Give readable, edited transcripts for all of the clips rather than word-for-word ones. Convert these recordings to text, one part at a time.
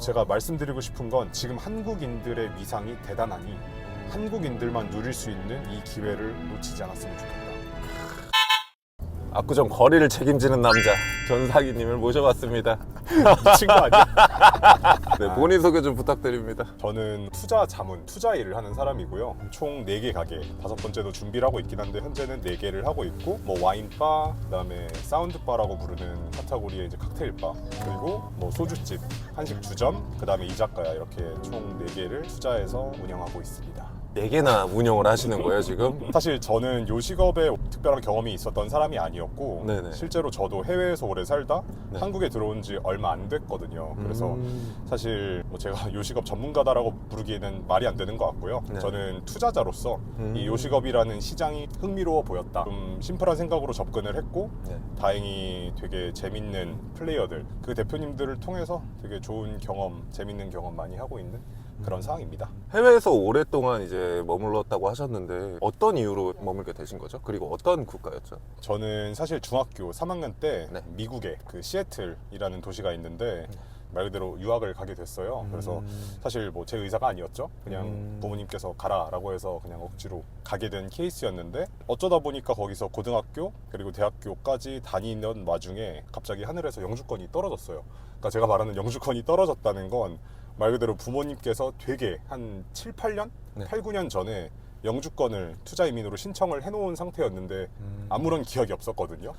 제가 말씀드리고 싶은 건 지금 한국인들의 위상이 대단하니 한국인들만 누릴 수 있는 이 기회를 놓치지 않았으면 좋겠다. 압구정 거리를 책임지는 남자 전사기님을 모셔봤습니다. 미친 거 아니야? 네, 본인 소개 좀 부탁드립니다. 저는 투자 자문, 투자 일을 하는 사람이고요. 총 4개 가게, 5번째도 준비를 하고 있긴 한데 현재는 4개를 하고 있고 뭐 와인바, 그다음에 사운드바라고 부르는 카테고리의 이제 칵테일바, 그리고 뭐 소주집, 한식 주점, 그다음에 이자카야 이렇게 총 4개를 투자해서 운영하고 있습니다. 4개나 운영을 하시는 거예요 지금? 사실 저는 요식업에 특별한 경험이 있었던 사람이 아니었고 네네. 실제로 저도 해외에서 오래 살다 네. 한국에 들어온 지 얼마 안 됐거든요. 그래서 사실 뭐 제가 요식업 전문가다라고 부르기에는 말이 안 되는 것 같고요. 네. 저는 투자자로서 이 요식업이라는 시장이 흥미로워 보였다. 좀 심플한 생각으로 접근을 했고 네. 다행히 되게 재밌는 플레이어들, 그 대표님들을 통해서 되게 좋은 경험, 재밌는 경험 많이 하고 있는 그런 상황입니다. 해외에서 오랫동안 이제 머물렀다고 하셨는데 어떤 이유로 머물게 되신 거죠? 그리고 어떤 국가였죠? 저는 사실 중학교 3학년 때 네. 미국의 그 시애틀이라는 도시가 있는데 말 그대로 유학을 가게 됐어요. 그래서 사실 뭐 제 의사가 아니었죠. 그냥 부모님께서 가라라고 해서 그냥 억지로 가게 된 케이스였는데 어쩌다 보니까 거기서 고등학교 그리고 대학교까지 다니는 와중에 갑자기 하늘에서 영주권이 떨어졌어요. 그러니까 제가 말하는 영주권이 떨어졌다는 건 말 그대로 부모님께서 되게 한 7, 8년? 네. 8, 9년 전에 영주권을 투자 이민으로 신청을 해놓은 상태였는데 아무런 기억이 없었거든요.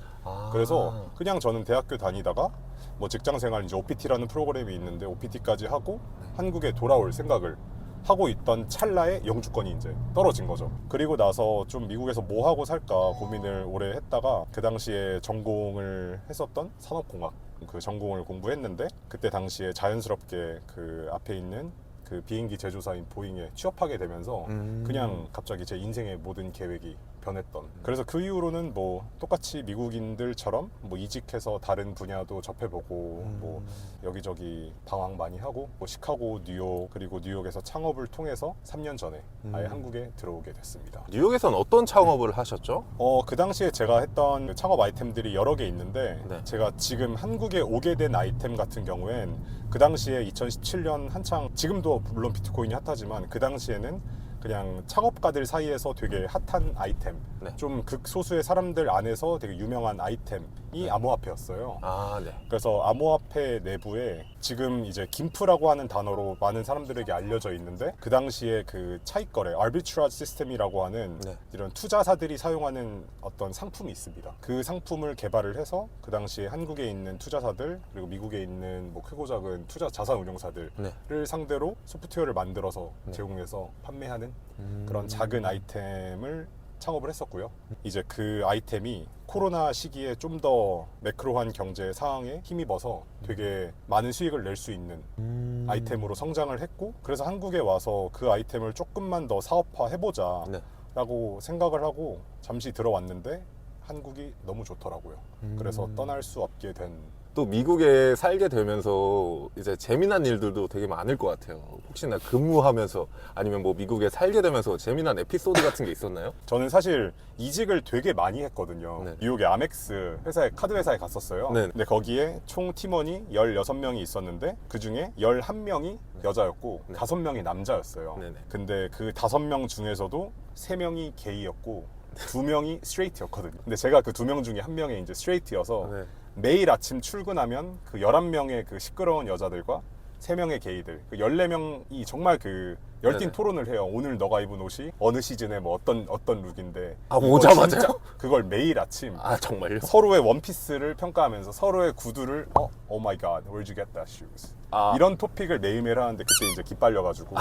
그래서 그냥 저는 대학교 다니다가 뭐 직장생활 이제 OPT라는 프로그램이 있는데 OPT까지 하고 한국에 돌아올 생각을 하고 있던 찰나에 영주권이 이제 떨어진 거죠. 그리고 나서 좀 미국에서 뭐 하고 살까 고민을 오래 했다가 그 당시에 전공을 했었던 산업공학 그 전공을 공부했는데 그때 당시에 자연스럽게 그 앞에 있는 그 비행기 제조사인 보잉에 취업하게 되면서 그냥 갑자기 제 인생의 모든 계획이 변했던. 그래서 그 이후로는 뭐 똑같이 미국인들처럼 뭐 이직해서 다른 분야도 접해보고 뭐 여기저기 방황 많이 하고 뭐 시카고, 뉴욕 그리고 뉴욕에서 창업을 통해서 3년 전에 아예 한국에 들어오게 됐습니다. 뉴욕에선 어떤 창업을 하셨죠? 그 당시에 제가 했던 그 창업 아이템들이 여러 개 있는데 네. 제가 지금 한국에 오게 된 아이템 같은 경우엔 그 당시에 2017년 한창 지금도 물론 비트코인이 핫하지만 그 당시에는 그냥 창업가들 사이에서 되게 핫한 아이템, 네. 좀 극소수의 사람들 안에서 되게 유명한 아이템이 암호화폐였어요. 아, 네. 그래서 암호화폐 내부에 지금 이제 김프라고 하는 단어로 많은 사람들에게 알려져 있는데 그 당시에 그 차익거래, arbitrage 시스템이라고 하는 네. 이런 투자사들이 사용하는 어떤 상품이 있습니다. 그 상품을 개발을 해서 그 당시에 한국에 있는 투자사들 그리고 미국에 있는 뭐 크고 작은 투자 자산 운용사들을 네. 상대로 소프트웨어를 만들어서 제공해서 판매하는 그런 작은 아이템을 창업을 했었고요. 이제 그 아이템이 코로나 시기에 좀 더 매크로한 경제 상황에 힘입어서 되게 많은 수익을 낼 수 있는 아이템으로 성장을 했고 그래서 한국에 와서 그 아이템을 조금만 더 사업화 해보자 네. 라고 생각을 하고 잠시 들어왔는데 한국이 너무 좋더라고요. 그래서 떠날 수 없게 된. 또 미국에 살게 되면서 이제 재미난 일들도 되게 많을 것 같아요. 혹시나 근무하면서 아니면 뭐 미국에 살게 되면서 재미난 에피소드 같은 게 있었나요? 저는 사실 이직을 되게 많이 했거든요. 네. 뉴욕의 아멕스 회사에 카드 회사에 갔었어요. 네. 근데 거기에 총 팀원이 16명이 있었는데 그 중에 11명이 여자였고 네. 5명이 남자였어요. 네네. 근데 그 5명 중에서도 3명이 게이였고 2명이 스트레이트였거든요. 근데 제가 그 2명 중에 1명이 이제 스트레이트여서 네. 매일 아침 출근하면 그 11명의 그 시끄러운 여자들과 3명의 게이들, 그 14명이 정말 그 열띤 네네. 토론을 해요. 오늘 너가 입은 옷이 어느 시즌에 뭐 어떤 룩인데. 아, 이거 오자마자요? 진짜 그걸 매일 아침 아, 정말요? 서로의 원피스를 평가하면서 서로의 구두를 Oh my god, where'd you get that shoes? 아. 이런 토픽을 매일매일 하는데 그때 이제 기빨려가지고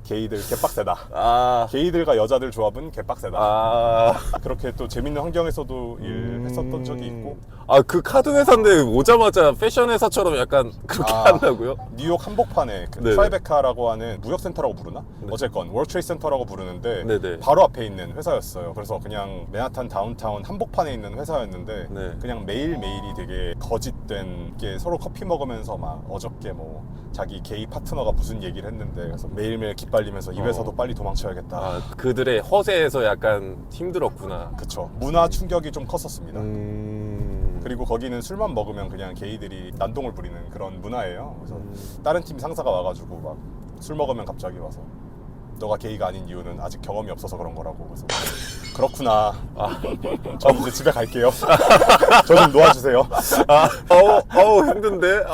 게이들 개빡세다. 아, 게이들과 여자들 조합은 개빡세다. 아, 그렇게 또 재밌는 환경에서도 일했었던 적이 있고 아, 그 카드 회사인데 오자마자 패션 회사처럼 약간 그렇게 한다고요? 뉴욕 한복판에 그 네네. 트라이베카라고 하는 무역센터라고 부르나? 어쨌건 월트레이드 센터라고 부르는데 네네. 바로 앞에 있는 회사였어요. 그래서 그냥 맨하탄 다운타운 한복판에 있는 회사였는데 네. 그냥 매일매일이 되게 거짓된 게 서로 커피 먹으면서 막 어저께 뭐 자기 게이 파트너가 무슨 얘기를 했는데 그래서 매일매일 기빨리면서 이 회사도 빨리 도망쳐야겠다. 아, 그들의 허세에서 약간 힘들었구나. 그쵸. 문화 충격이 좀 컸었습니다. 그리고 거기는 술만 먹으면 그냥 게이들이 난동을 부리는 그런 문화예요. 그래서 다른 팀 상사가 와가지고 막 술 먹으면 갑자기 와서 너가 게이가 아닌 이유는 아직 경험이 없어서 그런 거라고. 그래서 그렇구나. 저 이제 집에 갈게요. 저 좀 놓아주세요. 힘든데.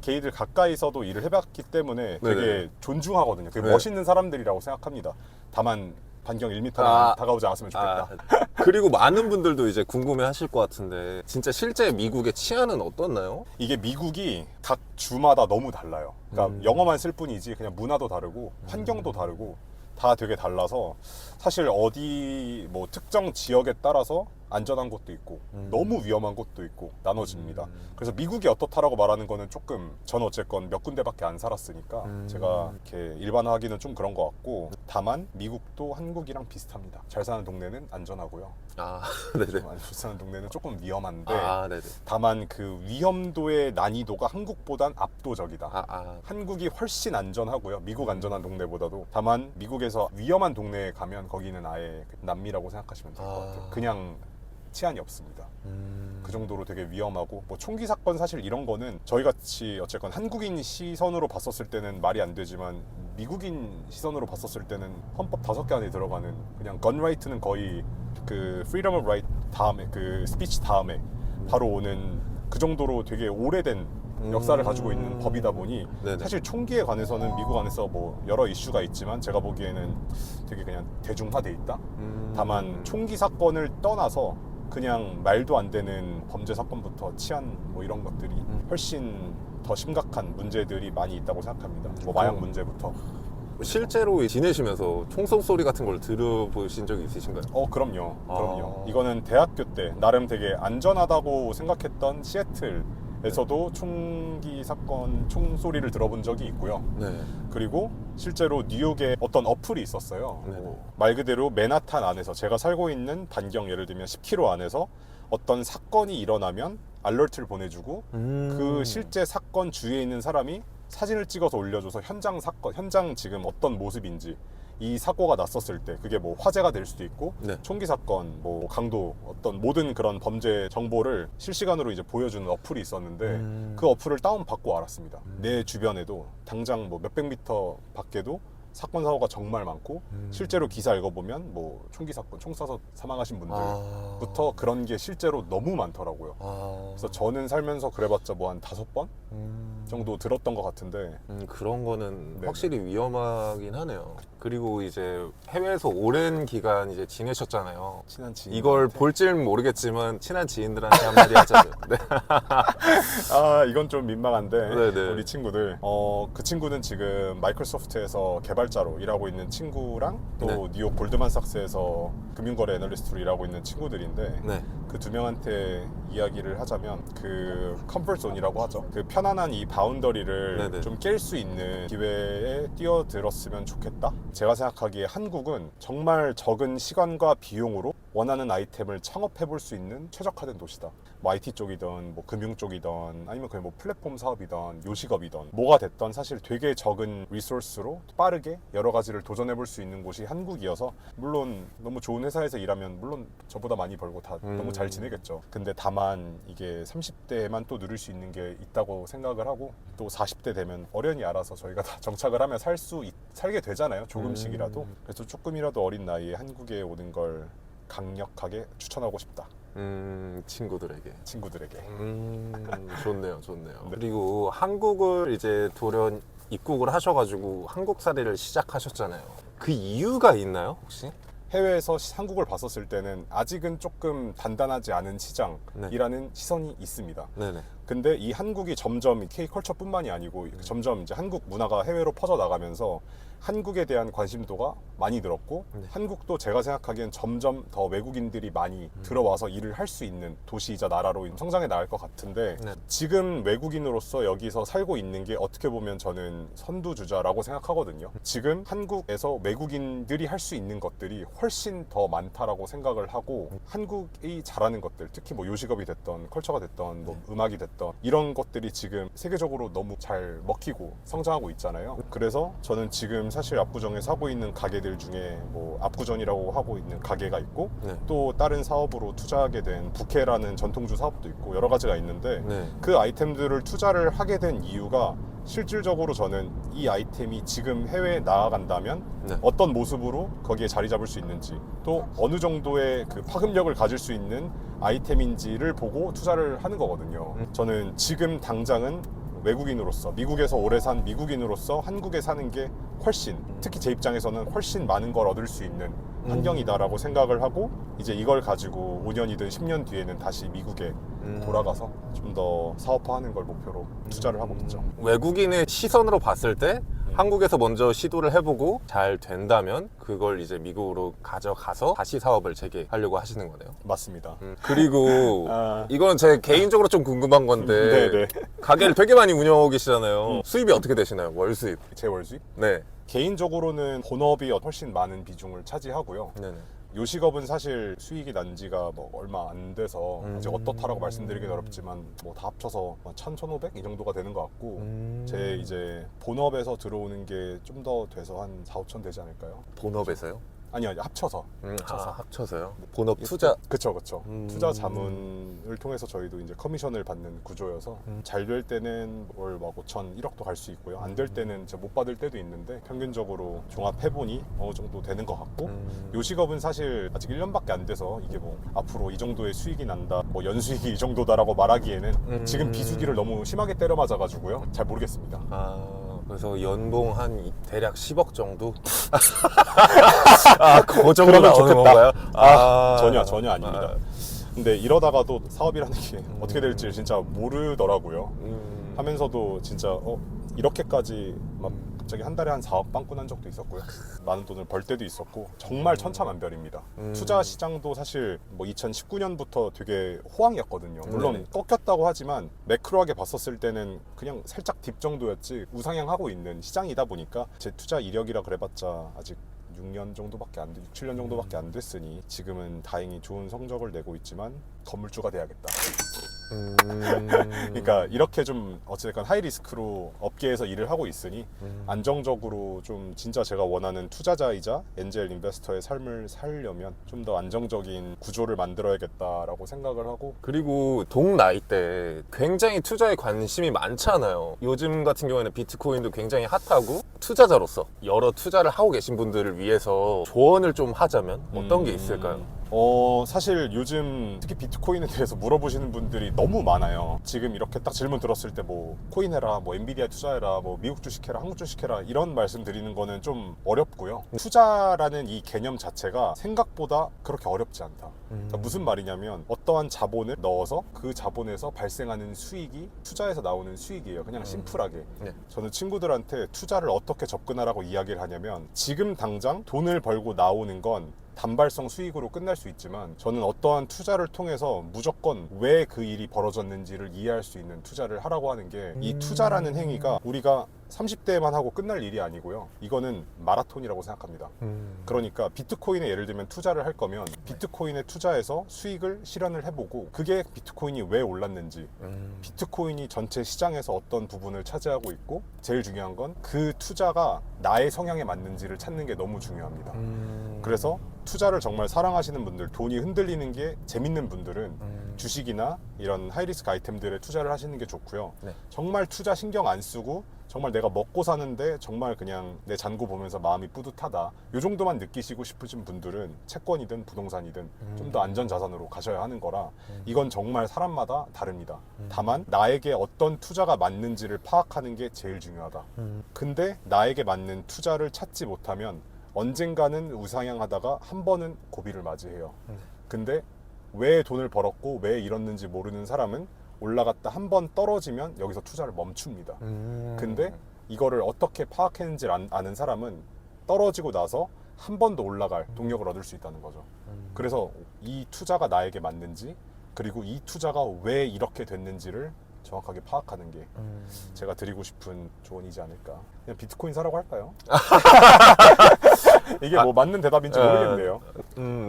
게이들 가까이서도 일을 해봤기 때문에 되게 네네. 존중하거든요. 되게 네. 멋있는 사람들이라고 생각합니다. 다만 반경 1m는 다가오지 않았으면 좋겠다. 그리고 많은 분들도 이제 궁금해 하실 것 같은데 진짜 실제 미국의 치안은 어떻나요? 이게 미국이 각 주마다 너무 달라요. 그러니까 영어만 쓸 뿐이지 그냥 문화도 다르고 환경도 다르고 다 되게 달라서 사실 어디 뭐 특정 지역에 따라서 안전한 곳도 있고 너무 위험한 곳도 있고 나눠집니다. 그래서 미국이 어떻다라고 말하는 거는 조금 저는 어쨌건 몇 군데밖에 안 살았으니까 제가 이렇게 일반화하기는 좀 그런 것 같고 다만 미국도 한국이랑 비슷합니다. 잘 사는 동네는 안전하고요. 네네. 좀 안 사는 동네는 조금 위험한데 네네. 다만 그 위험도의 난이도가 한국보단 압도적이다. 한국이 훨씬 안전하고요. 미국 안전한 동네보다도. 다만 미국에서 위험한 동네에 가면 거기는 아예 남미라고 생각하시면 될 것 같아요. 그냥 치안이 없습니다. 그 정도로 되게 위험하고 뭐 총기 사건 사실 이런 거는 저희 같이 어쨌건 한국인 시선으로 봤었을 때는 말이 안 되지만 미국인 시선으로 봤었을 때는 헌법 5개 안에 들어가는 그냥 건 라이트는 거의 그 freedom of right 다음에 그 스피치 다음에 바로 오는 그 정도로 되게 오래된 역사를 가지고 있는 법이다 보니 네네. 사실 총기에 관해서는 미국 안에서 뭐 여러 이슈가 있지만 제가 보기에는 되게 그냥 대중화돼 있다. 다만 총기 사건을 떠나서 그냥 말도 안 되는 범죄 사건부터 치안 뭐 이런 것들이 훨씬 더 심각한 문제들이 많이 있다고 생각합니다. 뭐 마약 문제부터. 실제로 지내시면서 총성 소리 같은 걸 들어보신 적이 있으신가요? 그럼요. 그럼요. 이거는 대학교 때 나름 되게 안전하다고 생각했던 시애틀에서도 총기 사건 총소리를 들어본 적이 있고요. 네. 그리고 실제로 뉴욕에 어떤 어플이 있었어요. 네네. 말 그대로 맨하탄 안에서 제가 살고 있는 반경 예를 들면 10km 안에서 어떤 사건이 일어나면 알러트를 보내주고 그 실제 사건 주위에 있는 사람이 사진을 찍어서 올려줘서 현장 지금 어떤 모습인지 이 사고가 났었을 때 그게 뭐 화재가 될 수도 있고 네. 총기 사건, 뭐 강도 어떤 모든 그런 범죄 정보를 실시간으로 이제 보여주는 어플이 있었는데 그 어플을 다운받고 알았습니다. 내 주변에도 당장 뭐 몇백 미터 밖에도 사건 사고가 정말 많고 실제로 기사 읽어보면 뭐 총기 사건, 총 쏴서 사망하신 분들부터 그런 게 실제로 너무 많더라고요. 그래서 저는 살면서 그래봤자 뭐 한 5번 정도 들었던 것 같은데 그런 거는 네네. 확실히 위험하긴 하네요. 그리고 이제 해외에서 오랜 기간 이제 지내셨잖아요. 친한 지인 이걸 볼지는 모르겠지만 친한 지인들한테 한마디 하자고요. 네. 이건 좀 민망한데 네네. 우리 친구들 그 친구는 지금 마이크로소프트에서 개발자로 일하고 있는 친구랑 또 네. 뉴욕 골드만삭스에서 금융거래 애널리스트로 일하고 있는 친구들인데 네. 그 두 명한테 이야기를 하자면 그 컴포트 존이라고 하죠. 그 편안한 이 바운더리를 네네. 좀 깰 수 있는 기회에 뛰어들었으면 좋겠다. 제가 생각하기에 한국은 정말 적은 시간과 비용으로 원하는 아이템을 창업해 볼 수 있는 최적화된 도시다. 뭐 IT 쪽이든 뭐 금융 쪽이든 아니면 그냥 뭐 플랫폼 사업이든 요식업이든 뭐가 됐든 사실 되게 적은 리소스로 빠르게 여러 가지를 도전해 볼 수 있는 곳이 한국이어서 물론 너무 좋은 회사에서 일하면 물론 저보다 많이 벌고 다 너무 잘 지내겠죠. 근데 다만 이게 30대에만 또 누릴 수 있는 게 있다고 생각을 하고 또 40대 되면 어련히 알아서 저희가 다 정착을 하면 살게 되잖아요. 조금씩이라도. 그래서 조금이라도 어린 나이에 한국에 오는 걸 강력하게 추천하고 싶다. 친구들에게. 좋네요. 네. 그리고 한국을 이제 돌연 입국을 하셔가지고 한국살이를 시작하셨잖아요. 그 이유가 있나요, 혹시? 해외에서 한국을 봤었을 때는 아직은 조금 단단하지 않은 시장이라는 시선이 있습니다. 네네. 근데 이 한국이 점점 이 K컬처뿐만이 아니고 점점 이제 한국 문화가 해외로 퍼져 나가면서 한국에 대한 관심도가 많이 늘었고 한국도 제가 생각하기엔 점점 더 외국인들이 많이 들어와서 일을 할 수 있는 도시이자 나라로 성장해 나갈 것 같은데 네. 지금 외국인으로서 여기서 살고 있는 게 어떻게 보면 저는 선두주자라고 생각하거든요. 지금 한국에서 외국인들이 할 수 있는 것들이 훨씬 더 많다라고 생각을 하고 한국이 잘하는 것들 특히 뭐 요식업이 됐던 컬처가 됐던 뭐 음악이 됐던 있던 이런 것들이 지금 세계적으로 너무 잘 먹히고 성장하고 있잖아요. 그래서 저는 지금 사실 압구정에서 하고 있는 가게들 중에 뭐 압구전이라고 하고 있는 가게가 있고 네. 또 다른 사업으로 투자하게 된 부캐라는 전통주 사업도 있고 여러 가지가 있는데 네. 그 아이템들을 투자를 하게 된 이유가 실질적으로 저는 이 아이템이 지금 해외에 나아간다면 네. 어떤 모습으로 거기에 자리 잡을 수 있는지 또 어느 정도의 그 파급력을 가질 수 있는 아이템인지를 보고 투자를 하는 거거든요. 저는 지금 당장은 외국인으로서 미국에서 오래 산 미국인으로서 한국에 사는 게 훨씬 특히 제 입장에서는 훨씬 많은 걸 얻을 수 있는 환경이다라고 생각을 하고 이제 이걸 가지고 5년이든 10년 뒤에는 다시 미국에 돌아가서 좀 더 사업화하는 걸 목표로 투자를 하고 있죠. 외국인의 시선으로 봤을 때 한국에서 먼저 시도를 해보고 잘 된다면 그걸 이제 미국으로 가져가서 다시 사업을 재개하려고 하시는 거네요. 맞습니다. 그리고 이건 제 개인적으로 좀 궁금한 건데 네네. 가게를 되게 많이 운영하고 계시잖아요. 수입이 어떻게 되시나요? 월 수입? 제 월 수입? 네. 개인적으로는 본업이 훨씬 많은 비중을 차지하고요. 네네. 요식업은 사실 수익이 난 지가 뭐 얼마 안 돼서 아직 어떻다라고 말씀드리긴 어렵지만 뭐 다 합쳐서 1,000, 1,500 이 정도가 되는 것 같고 제 이제 본업에서 들어오는 게 좀 더 돼서 한 4, 5천 되지 않을까요? 본업에서요? 아니요, 합쳐서. 합쳐서요? 본업 투자. 그쵸. 투자 자문을 통해서 저희도 이제 커미션을 받는 구조여서 잘 될 때는 월 막 5천, 1억도 갈 수 있고요. 안 될 때는 이제 못 받을 때도 있는데 평균적으로 종합해보니 어느 정도 되는 것 같고 요식업은 사실 아직 1년밖에 안 돼서 이게 뭐 앞으로 이 정도의 수익이 난다, 뭐 연수익이 이 정도다라고 말하기에는 지금 비수기를 너무 심하게 때려 맞아가지고요. 잘 모르겠습니다. 그래서 연봉 한 대략 10억 정도? 그 정도 그러면 나오는 좋겠다. 건가요? 전혀 아닙니다. 근데 이러다가도 사업이라는 게 어떻게 될지 진짜 모르더라고요. 하면서도 진짜 이렇게까지 막 갑자기 한 달에 한 4억 빵꾸 난 적도 있었고요. 많은 돈을 벌 때도 있었고 정말 천차만별입니다. 투자 시장도 사실 뭐 2019년부터 되게 호황이었거든요. 물론 꺾였다고 하지만 매크로하게 봤었을 때는 그냥 살짝 딥 정도였지 우상향하고 있는 시장이다 보니까 제 투자 이력이라 그래봤자 아직 6년 정도밖에 안 돼, 6, 7년 정도밖에 안 됐으니 지금은 다행히 좋은 성적을 내고 있지만 건물주가 돼야겠다. 그러니까 이렇게 좀 어쨌든 하이리스크로 업계에서 일을 하고 있으니 안정적으로 좀 진짜 제가 원하는 투자자이자 엔젤 인베스터의 삶을 살려면 좀 더 안정적인 구조를 만들어야겠다라고 생각을 하고 그리고 동 나이 때 굉장히 투자에 관심이 많잖아요. 요즘 같은 경우에는 비트코인도 굉장히 핫하고 투자자로서 여러 투자를 하고 계신 분들을 위해서 조언을 좀 하자면 어떤 게 있을까요? 사실 요즘 특히 비트코인에 대해서 물어보시는 분들이 너무 많아요. 지금 이렇게 딱 질문 들었을 때 뭐 코인 해라, 뭐 엔비디아 투자해라, 뭐 미국 주식 해라, 한국 주식 해라 이런 말씀 드리는 거는 좀 어렵고요. 투자라는 이 개념 자체가 생각보다 그렇게 어렵지 않다. 그러니까 무슨 말이냐면 어떠한 자본을 넣어서 그 자본에서 발생하는 수익이 투자에서 나오는 수익이에요. 그냥 심플하게. 네. 저는 친구들한테 투자를 어떻게 접근하라고 이야기를 하냐면 지금 당장 돈을 벌고 나오는 건 단발성 수익으로 끝날 수 있지만 저는 어떠한 투자를 통해서 무조건 왜 그 일이 벌어졌는지를 이해할 수 있는 투자를 하라고 하는 게 이 투자라는 행위가 우리가 30대에만 하고 끝날 일이 아니고요. 이거는 마라톤이라고 생각합니다. 그러니까 비트코인에 예를 들면 투자를 할 거면 비트코인에 투자해서 수익을 실현을 해보고 그게 비트코인이 왜 올랐는지 비트코인이 전체 시장에서 어떤 부분을 차지하고 있고 제일 중요한 건 그 투자가 나의 성향에 맞는지를 찾는 게 너무 중요합니다. 그래서 투자를 정말 사랑하시는 분들, 돈이 흔들리는 게 재밌는 분들은 주식이나 이런 하이리스크 아이템들에 투자를 하시는 게 좋고요. 네. 정말 투자 신경 안 쓰고 정말 내가 먹고 사는데 정말 그냥 내 잔고 보면서 마음이 뿌듯하다. 이 정도만 느끼시고 싶으신 분들은 채권이든 부동산이든 좀 더 안전 자산으로 가셔야 하는 거라 이건 정말 사람마다 다릅니다. 다만 나에게 어떤 투자가 맞는지를 파악하는 게 제일 중요하다. 근데 나에게 맞는 투자를 찾지 못하면 언젠가는 우상향하다가 한 번은 고비를 맞이해요. 근데 왜 돈을 벌었고 왜 잃었는지 모르는 사람은 올라갔다 한 번 떨어지면 여기서 투자를 멈춥니다. 근데 이거를 어떻게 파악했는지 아는 사람은 떨어지고 나서 한 번 더 올라갈 동력을 얻을 수 있다는 거죠. 그래서 이 투자가 나에게 맞는지 그리고 이 투자가 왜 이렇게 됐는지를 정확하게 파악하는 게 제가 드리고 싶은 조언이지 않을까. 그냥 비트코인 사라고 할까요? 이게 뭐 맞는 대답인지 모르겠네요.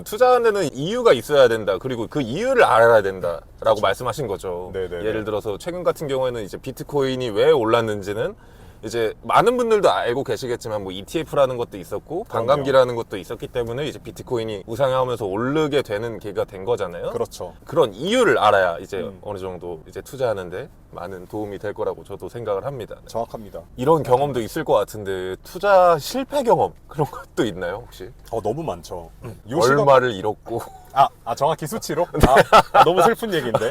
투자하는 데는 이유가 있어야 된다. 그리고 그 이유를 알아야 된다라고 말씀하신 거죠. 네네네. 예를 들어서 최근 같은 경우에는 이제 비트코인이 왜 올랐는지는 이제 많은 분들도 알고 계시겠지만 뭐 ETF라는 것도 있었고 반감기라는 것도 있었기 때문에 이제 비트코인이 우상향하면서 오르게 되는 계기가 된 거잖아요. 그렇죠. 그런 이유를 알아야 이제 어느 정도 이제 투자하는데 많은 도움이 될 거라고 저도 생각을 합니다. 정확합니다. 이런 경험도 있을 것 같은데 투자 실패 경험 그런 것도 있나요 혹시? 너무 많죠. 요 시간- 얼마를 잃었고 정확히 수치로? 너무 슬픈 얘기인데.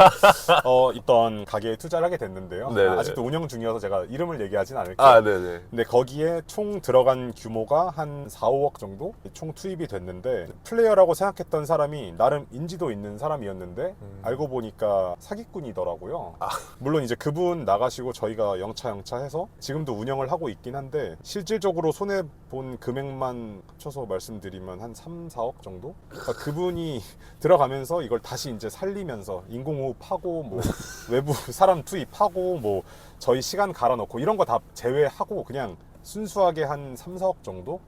있던 가게에 투자를 하게 됐는데요. 네네. 아직도 운영 중이어서 제가 이름을 얘기하진 않을게요. 네네. 근데 거기에 총 들어간 규모가 한 4, 5억 정도 총 투입이 됐는데 플레이어라고 생각했던 사람이 나름 인지도 있는 사람이었는데 알고 보니까 사기꾼이더라고요. 물론 이제 그분 나가시고 저희가 영차 해서 지금도 운영을 하고 있긴 한데 실질적으로 손해본 금액만 합쳐서 말씀드리면 한 3, 4억 정도? 그러니까 그분이 들어가면서 이걸 다시 이제 살리면서 인공호흡하고 뭐 외부 사람 투입하고 뭐 저희 시간 갈아넣고 이런 거 다 제외하고 그냥 순수하게 한 3, 4억 정도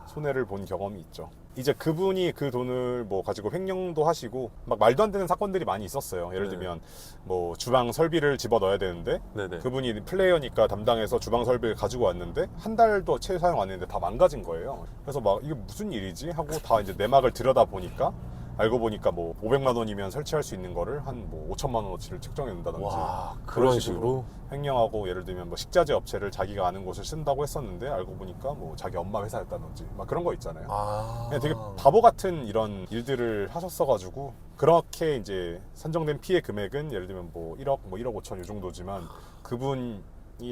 손해를 본 경험이 있죠. 이제 그분이 그 돈을 뭐 가지고 횡령도 하시고 막 말도 안 되는 사건들이 많이 있었어요. 예를 들면 뭐 주방 설비를 집어 넣어야 되는데 네네. 그분이 플레이어니까 담당해서 주방 설비를 가지고 왔는데 한 달도 채 사용 안 했는데 다 망가진 거예요. 그래서 막 이게 무슨 일이지 하고 다 이제 내막을 들여다 보니까 알고 보니까 뭐 500만 원이면 설치할 수 있는 거를 한 뭐 5천만 원어치를 책정해 놓는다든지 와, 그런 식으로? 횡령하고 예를 들면 뭐 식자재 업체를 자기가 아는 곳을 쓴다고 했었는데 알고 보니까 뭐 자기 엄마 회사였다든지 막 그런 거 있잖아요. 그냥 되게 바보 같은 이런 일들을 하셨어가지고 그렇게 이제 산정된 피해 금액은 예를 들면 뭐 1억, 뭐 1억 5천 이 정도지만 그분이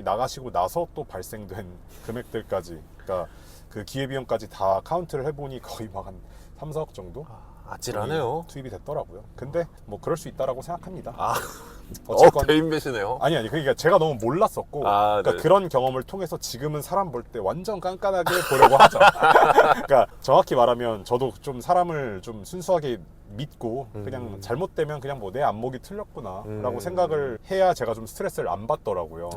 나가시고 나서 또 발생된 금액들까지 그러니까 그 기회비용까지 다 카운트를 해보니 거의 막 한 3, 4억 정도 아찔하네요. 투입이 됐더라고요. 근데 뭐 그럴 수 있다라고 생각합니다. 어쨌건 대인배시네요. 아니 그러니까 제가 너무 몰랐었고 그러니까 네. 그런 경험을 통해서 지금은 사람 볼 때 완전 깐깐하게 보려고 하죠. 그러니까 정확히 말하면 저도 좀 사람을 좀 순수하게 믿고 그냥 잘못되면 그냥 뭐 내 안목이 틀렸구나라고 생각을 해야 제가 좀 스트레스를 안 받더라고요.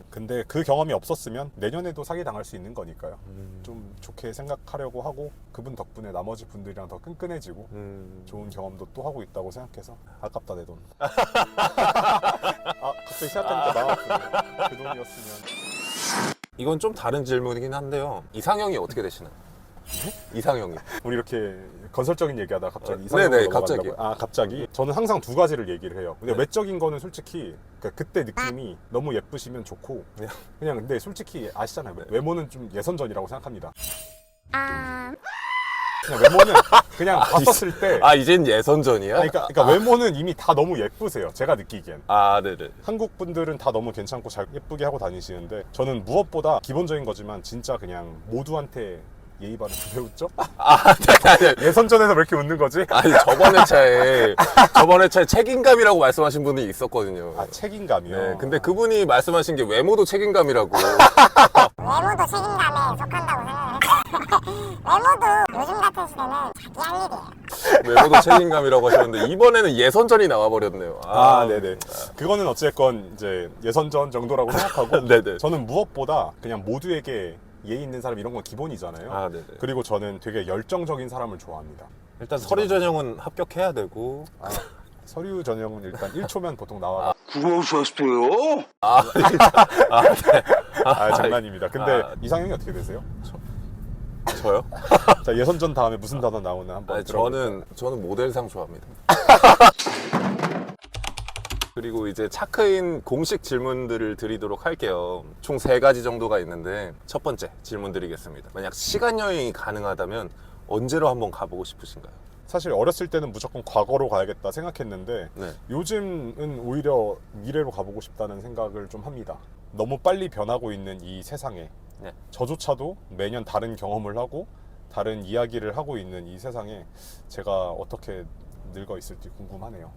근데 그 경험이 없었으면 내년에도 사기 당할 수 있는 거니까요. 좀 좋게 생각하려고 하고 그분 덕분에 나머지 분들이랑 더 끈끈해지고 좋은 경험도 또 하고 있다고 생각해서 아깝다 내 돈. 갑자기 생각하니까 나왔어요. 그 돈이었으면. 이건 좀 다른 질문이긴 한데요. 이상형이 어떻게 되시나요? 이상형이. 우리 이렇게 건설적인 얘기하다 갑자기 네네, 이상형으로 갑자기. 넘어간다고요? 갑자기? 저는 항상 두 가지를 얘기를 해요. 근데 외적인 거는 솔직히 그때 느낌이 너무 예쁘시면 좋고 그냥 근데 솔직히 아시잖아요. 외모는 좀 예선전이라고 생각합니다. 그냥 외모는 그냥 봤었을 때 이젠 예선전이야? 그러니까 외모는 이미 다 너무 예쁘세요. 제가 느끼기엔. 네네. 한국 분들은 다 너무 괜찮고 잘 예쁘게 하고 다니시는데 저는 무엇보다 기본적인 거지만 진짜 그냥 모두한테 예의 바른 왜 웃죠? 예선전에서 왜 이렇게 웃는 거지? 저번 회차에 책임감이라고 말씀하신 분이 있었거든요. 책임감이요? 네, 근데 그분이 말씀하신 게 외모도 책임감이라고. 외모도 책임감에 속한다고 생각을 했어요. 외모도 요즘 같은 시대는 자기 할 일이에요. 외모도 책임감이라고 하셨는데 이번에는 예선전이 나와버렸네요. 네네. 그거는 어쨌건 이제 예선전 정도라고 생각하고 네네. 저는 무엇보다 그냥 모두에게 예의 있는 사람 이런 건 기본이잖아요. 네네. 그리고 저는 되게 열정적인 사람을 좋아합니다. 일단 서류 전형은 합격해야 되고. 서류 전형은 일단 1초면 보통 나와. 그러셨어요? 장난입니다. 근데 이상형이 어떻게 되세요? 저요? 자, 예선전 다음에 무슨 단어 나오나 한번 들어볼까요? 저는 모델상 좋아합니다. 그리고 이제 차크인 공식 질문들을 드리도록 할게요. 총 3가지 정도가 있는데 첫 번째 질문 드리겠습니다. 만약 시간 여행이 가능하다면 언제로 한번 가보고 싶으신가요? 사실 어렸을 때는 무조건 과거로 가야겠다 생각했는데 네. 요즘은 오히려 미래로 가보고 싶다는 생각을 좀 합니다. 너무 빨리 변하고 있는 이 세상에 네. 저조차도 매년 다른 경험을 하고 다른 이야기를 하고 있는 이 세상에 제가 어떻게 늙어 있을지 궁금하네요.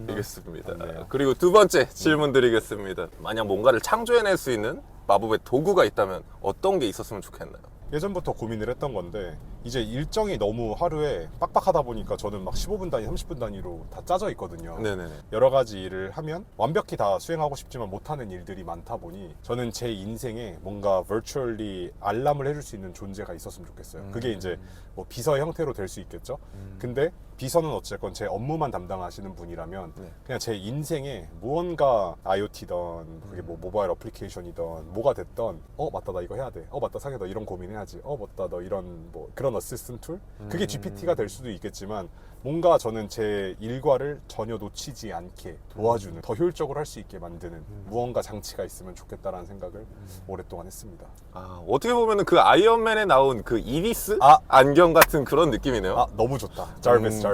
알겠습니다. 맞네요. 그리고 두 번째 질문 드리겠습니다. 만약 뭔가를 창조해낼 수 있는 마법의 도구가 있다면 어떤 게 있었으면 좋겠나요? 예전부터 고민을 했던 건데 이제 일정이 너무 하루에 빡빡하다 보니까 저는 막 15분 단위, 30분 단위로 다 짜져 있거든요. 네네네. 여러 가지 일을 하면 완벽히 다 수행하고 싶지만 못하는 일들이 많다 보니 저는 제 인생에 뭔가 virtually 알람을 해줄 수 있는 존재가 있었으면 좋겠어요. 그게 이제 뭐 비서의 형태로 될 수 있겠죠. 근데 비서는 어쨌건 제 업무만 담당하시는 분이라면 네. 그냥 제 인생에 무언가 IoT든 그게 뭐 모바일 어플리케이션이든 뭐가 됐던 맞다 나 이거 해야 돼. 맞다 상해 너 이런 고민해야지. 맞다 너 이런 뭐 그런 어시스턴트 툴? 그게 GPT가 될 수도 있겠지만 뭔가 저는 제 일과를 전혀 놓치지 않게 도와주는 더 효율적으로 할 수 있게 만드는 무언가 장치가 있으면 좋겠다라는 생각을 오랫동안 했습니다. 아, 어떻게 보면은 그 아이언맨에 나온 그 이리스 아! 안경 같은 그런 느낌이네요. 너무 좋다. 자비스.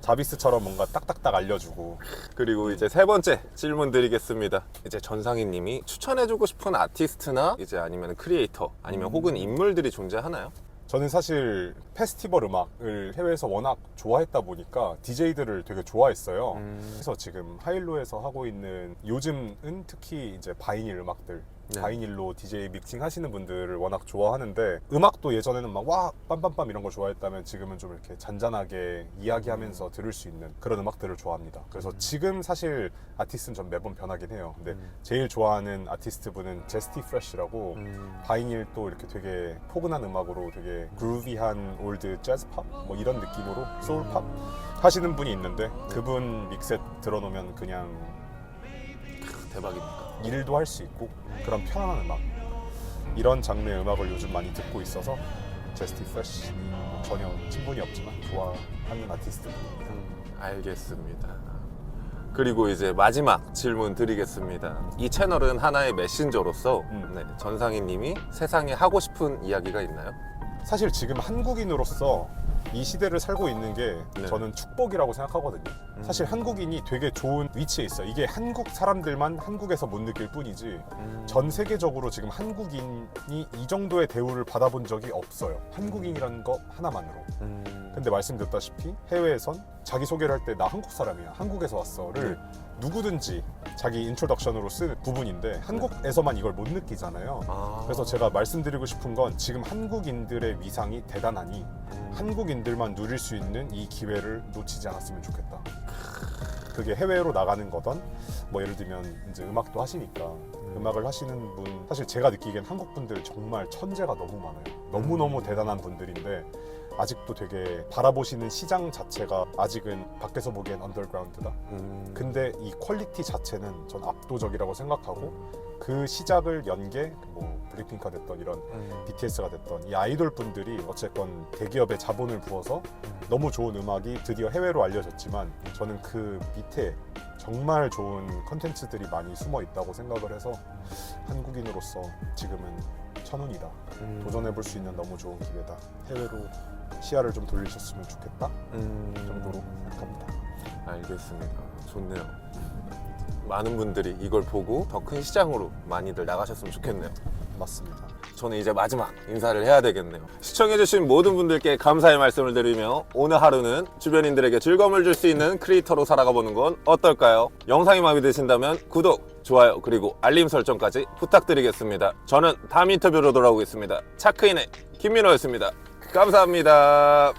자비스처럼 뭔가 딱딱딱 알려주고. 그리고 이제 세 번째 질문 드리겠습니다. 이제 전상희님이 추천해주고 싶은 아티스트나 이제 아니면 크리에이터 아니면 혹은 인물들이 존재하나요? 저는 사실 페스티벌 음악을 해외에서 워낙 좋아했다 보니까 DJ들을 되게 좋아했어요. 그래서 지금 하일로에서 하고 있는 요즘은 특히 이제 바이닐 음악들 네. 바이닐로 DJ 믹싱 하시는 분들을 워낙 좋아하는데 음악도 예전에는 막 와 빰빰빰 이런 거 좋아했다면 지금은 좀 이렇게 잔잔하게 이야기하면서 들을 수 있는 그런 음악들을 좋아합니다. 그래서 지금 사실 아티스트는 전 매번 변하긴 해요. 근데 제일 좋아하는 아티스트 분은 제스티 프레쉬라고 바이닐 또 이렇게 되게 포근한 음악으로 되게 그루비한 올드 재즈팝 뭐 이런 느낌으로 소울팝 하시는 분이 있는데 그분 믹셋 들어놓으면 그냥 대박입니다. 일도 할 수 있고 그런 편안한 음악 이런 장르의 음악을 요즘 많이 듣고 있어서 제스티 프레쉬 전혀 친분이 없지만 좋아하는 아티스트입니다. 알겠습니다. 그리고 이제 마지막 질문 드리겠습니다. 이 채널은 하나의 메신저로서 네, 전상희님이 세상에 하고 싶은 이야기가 있나요? 사실 지금 한국인으로서 이 시대를 살고 있는 게 네. 저는 축복이라고 생각하거든요. 사실 한국인이 되게 좋은 위치에 있어요. 이게 한국 사람들만 한국에서 못 느낄 뿐이지 전 세계적으로 지금 한국인이 이 정도의 대우를 받아본 적이 없어요. 한국인이라는 것 하나만으로. 근데 말씀드렸다시피 해외에선 자기소개를 할 때 나 한국 사람이야, 한국에서 왔어를 누구든지 자기 인트로덕션으로 쓰는 부분인데 한국에서만 이걸 못 느끼잖아요. 그래서 제가 말씀드리고 싶은 건 지금 한국인들의 위상이 대단하니 한국인들만 누릴 수 있는 이 기회를 놓치지 않았으면 좋겠다. 그게 해외로 나가는 거던 뭐 예를 들면 이제 음악도 하시니까 음악을 하시는 분 사실 제가 느끼기엔 한국 분들 정말 천재가 너무 많아요. 너무너무 대단한 분들인데 아직도 되게 바라보시는 시장 자체가 아직은 밖에서 보기엔 언더그라운드다. 근데 이 퀄리티 자체는 전 압도적이라고 생각하고 그 시작을 연 게 뭐 블랙핑크가 됐던 이런 BTS가 됐던 이 아이돌 분들이 어쨌건 대기업에 자본을 부어서 너무 좋은 음악이 드디어 해외로 알려졌지만 저는 그 밑에 정말 좋은 컨텐츠들이 많이 숨어 있다고 생각을 해서 한국인으로서 지금은 천운이다. 도전해볼 수 있는 너무 좋은 기회다. 해외로 시야를 좀 돌리셨으면 좋겠다 정도로 생각합니다. 알겠습니다. 좋네요. 많은 분들이 이걸 보고 더 큰 시장으로 많이들 나가셨으면 좋겠네요. 맞습니다. 저는 이제 마지막 인사를 해야 되겠네요. 시청해주신 모든 분들께 감사의 말씀을 드리며 오늘 하루는 주변인들에게 즐거움을 줄 수 있는 크리에이터로 살아가보는 건 어떨까요? 영상이 마음에 드신다면 구독, 좋아요, 그리고 알림 설정까지 부탁드리겠습니다. 저는 다음 인터뷰로 돌아오겠습니다. 차크인의 김민호였습니다. 감사합니다.